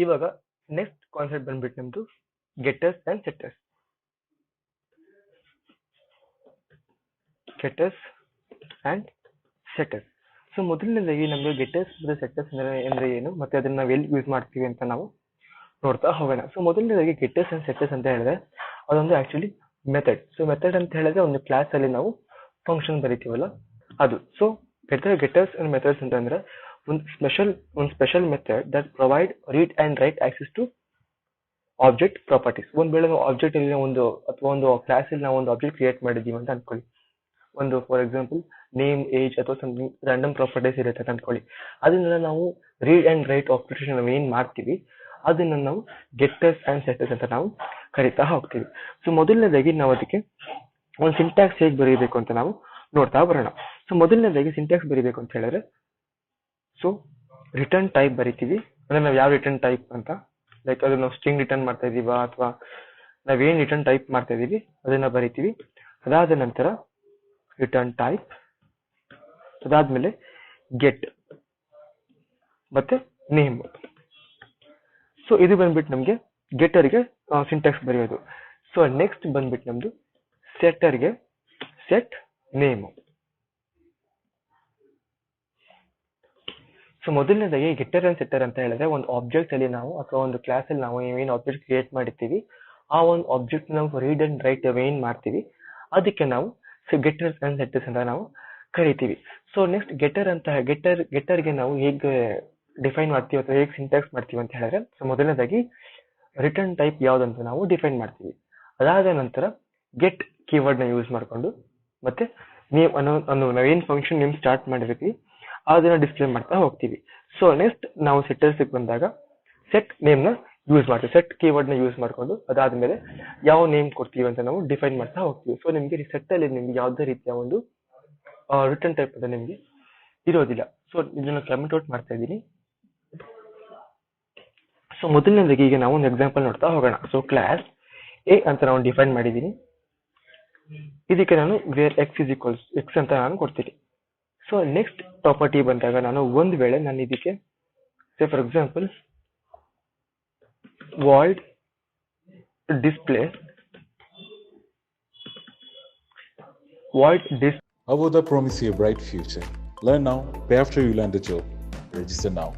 ಇವಾಗ next concept ಬಂದ್ಬಿಟ್ಟು ನಮ್ದು getters and setters. Getters and setters. So ಮೊದಲನೇದಾಗಿ ನಮ್ಗೆ ಗೆಟರ್ಸ್ ಮತ್ತು ಸೆಟ್ಟರ್ಸ್ ಅಂದ್ರೆ ಏನು, ಮತ್ತೆ ಅದನ್ನ ನಾವು ಎಲ್ಲಿ ಯೂಸ್ ಮಾಡ್ತೀವಿ ಅಂತ ನಾವು ನೋಡ್ತಾ ಹೋಗೋಣ. ಸೊ ಮೊದಲನೇದಾಗಿ ಗೆಟರ್ಸ್ ಅಂಡ್ ಸೆಟ್ಟರ್ಸ್ ಅಂತ ಹೇಳಿದ್ರೆ ಅದೊಂದು ಆಕ್ಚುಲಿ ಮೆಥಡ್. ಸೊ ಮೆಥಡ್ ಅಂತ ಹೇಳಿದ್ರೆ ಒಂದು ಕ್ಲಾಸ್ ಅಲ್ಲಿ ನಾವು ಫಂಕ್ಷನ್ ಬರಿತೀವಲ್ಲ ಅದು. ಸೊ ಗೆಟರ್ಸ್ ಅಂಡ್ ಮೆಥಡ್ಸ್ ಅಂತಂದ್ರೆ ಒಂದು special method that provide read and write access to object properties. ಒಂದ್ ವೇಳೆ ನಾವು ಆಬ್ಜೆಕ್ಟ್ ಅಲ್ಲಿ ಒಂದು ಕ್ಲಾಸ್ ಅಲ್ಲಿ ನಾವು ಒಂದು ಆಬ್ಜೆಕ್ಟ್ ಕ್ರಿಯೇಟ್ ಮಾಡಿದೀವಿ ಅಂತ ಅನ್ಕೊಳ್ಳಿ. ಒಂದು ಫಾರ್ ಎಕ್ಸಾಂಪಲ್ ನೇಮ್, ಏಜ್ ಅಥವಾ ಸಮಥಿಂಗ್ ರ್ಯಾಂಡಮ್ ಪ್ರಾಪರ್ಟೀಸ್ ಇರುತ್ತೆ ಅಂತ ಅನ್ಕೊಳ್ಳಿ. ಅದನ್ನೆಲ್ಲ ನಾವು ರೀಡ್ ಅಂಡ್ ರೈಟ್ ಆಪರೇಷನ್ ನಾವು ಏನ್ ಮಾಡ್ತೀವಿ ಅದನ್ನ ನಾವು ಗೆಟರ್ಸ್ ಅಂಡ್ ಸೆಟ್ಟರ್ಸ್ ಅಂತ ನಾವು ಕರಿತಾ ಹೋಗ್ತೀವಿ. ಸೊ ಮೊದಲನೇದಾಗಿ ನಾವು ಅದಕ್ಕೆ ಒಂದು ಸಿಂಟ್ಯಾಕ್ಸ್ ಹೇಗೆ ಬರೀಬೇಕು ಅಂತ ನಾವು ನೋಡ್ತಾ ಬರೋಣ. ಸೊ ಮೊದಲನೇದಾಗಿ ಸಿಂಟ್ಯಾಕ್ಸ್ ಬರೀಬೇಕು ಅಂತ ಹೇಳಿದ್ರೆ, ಸೊ ರಿಟರ್ನ್ ಟೈಪ್ ಬರಿತೀವಿ. ಅಂದ್ರೆ ನಾವು ಯಾವ ರಿಟರ್ನ್ ಟೈಪ್ ಅಂತ, ಲೈಕ್ ಅದು ನಾವು ಸ್ಟ್ರಿಂಗ್ ರಿಟರ್ನ್ ಮಾಡ್ತಾ ಇದೀವ ಅಥವಾ ನಾವೇನ್ ರಿಟರ್ನ್ ಟೈಪ್ ಮಾಡ್ತಾ ಇದೀವಿ ಅದನ್ನ ಬರಿತೀವಿ. ಅದಾದ ನಂತರ ರಿಟರ್ನ್ ಟೈಪ್, ಅದಾದ್ಮೇಲೆ ಗೆಟ್ ಮತ್ತೆ ನೇಮ್. ಸೊ ಇದು ಬಂದ್ಬಿಟ್ಟು ನಮ್ಗೆ ಗೆಟರ್ಗೆ ಸಿಂಟ್ಯಾಕ್ಸ್ ಬರೆಯೋದು. ಸೊ ನೆಕ್ಸ್ಟ್ ಬಂದ್ಬಿಟ್ಟು ನಮ್ದು ಸೆಟ್ಟರ್ಗೆ ಸೆಟ್ ನೇಮ್. ಸೊ ಮೊದಲನೇದಾಗಿ ಗೆಟರ್ ಅಂಡ್ ಸೆಟ್ಟರ್ ಅಂತ ಹೇಳಿದ್ರೆ ಒಂದು ಆಬ್ಜೆಕ್ಟ್ ಅಲ್ಲಿ ನಾವು ಅಥವಾ ಒಂದು ಕ್ಲಾಸ್ ಅಲ್ಲಿ ನಾವು ಏನ್ ಆಬ್ಜೆಕ್ಟ್ ಕ್ರಿಯೇಟ್ ಮಾಡಿರ್ತೀವಿ ಆ ಒಂದು ಆಬ್ಜೆಕ್ಟ್ ನಾವು ರೀಡ್ ಅಂಡ್ ರೈಟ್ ಏನ್ ಮಾಡ್ತೀವಿ ಅದಕ್ಕೆ ನಾವು ಗೆಟರ್ಸ್ ಅಂಡ್ ಸೆಟ್ಟರ್ಸ್ ಅಂತ ನಾವು ಕರಿತೀವಿ. ಸೊ ನೆಕ್ಸ್ಟ್ ಗೆಟರ್ಗೆ ನಾವು ಹೇಗೆ ಡಿಫೈನ್ ಮಾಡ್ತೀವಿ ಅಥವಾ ಹೇಗೆ ಸಿಂಟ್ಯಾಕ್ಸ್ ಮಾಡ್ತೀವಿ ಅಂತ ಹೇಳಿದ್ರೆ, ಸೊ ಮೊದಲನೇದಾಗಿ ರಿಟರ್ನ್ ಟೈಪ್ ಯಾವ್ದಂತ ನಾವು ಡಿಫೈನ್ ಮಾಡ್ತೀವಿ. ಅದಾದ ನಂತರ ಗೆಟ್ ಕೀವರ್ಡ್ ನ ಯೂಸ್ ಮಾಡ್ಕೊಂಡು ಮತ್ತೆ ನೇಮ್ ಅನ್ನೋ ನಾವೇನ್ ಫಂಕ್ಷನ್ ನೇಮ್ ಸ್ಟಾರ್ಟ್ ಮಾಡಿರ್ತೀವಿ ಅದನ್ನ ಡಿಸ್ಪ್ಲೇ ಮಾಡ್ತಾ ಹೋಗ್ತೀವಿ. ಸೊ ನೆಕ್ಸ್ಟ್ ನಾವು ಸೆಟ್ಟರ್ಸ್ ಬಂದಾಗ ಸೆಟ್ ನೇಮ್ ನ ಯೂಸ್ ಮಾಡ್ತೀವಿ. ಸೆಟ್ ಕೀವರ್ಡ್ ನ ಯೂಸ್ ಮಾಡ್ಕೊಂಡು ಅದಾದ್ಮೇಲೆ ಯಾವ ನೇಮ್ ಕೊಡ್ತೀವಿ ಅಂತ ನಾವು ಡಿಫೈನ್ ಮಾಡ್ತಾ ಹೋಗ್ತೀವಿ. ಸೊ ನಿಮ್ಗೆ ಸೆಟ್ ಅಲ್ಲಿ ನಿಮ್ಗೆ ಯಾವುದೇ ರೀತಿಯ ಒಂದು ರಿಟರ್ನ್ ಟೈಪ್ ಅಂತ ನಿಮ್ಗೆ ಇರೋದಿಲ್ಲ. ಸೊ ಇದನ್ನ ಕಮೆಂಟ್ ಔಟ್ ಮಾಡ್ತಾ ಇದ್ದೀನಿ. ಸೊ ಮೊದಲನೇದಾಗಿ ಈಗ ನಾವು ಒಂದು ಎಕ್ಸಾಂಪಲ್ ನೋಡ್ತಾ ಹೋಗೋಣ. ಸೊ ಕ್ಲಾಸ್ ಎ ಅಂತ ನಾವು ಡಿಫೈನ್ ಮಾಡಿದ್ದೀನಿ. ಇದಕ್ಕೆ ನಾನು where X is equals X ಅಂತ ನಾನು ಕೊಡ್ತೀನಿ. ಸೊ ನೆಕ್ಸ್ಟ್ ಪ್ರಾಪರ್ಟಿ ಬಂದಾಗ ನಾನು ಒಂದ್ ವೇಳೆ ನಾನು ಇದಕ್ಕೆ for example void display Avodha promise you a bright future. Learn now, pay after you land the job. Register now.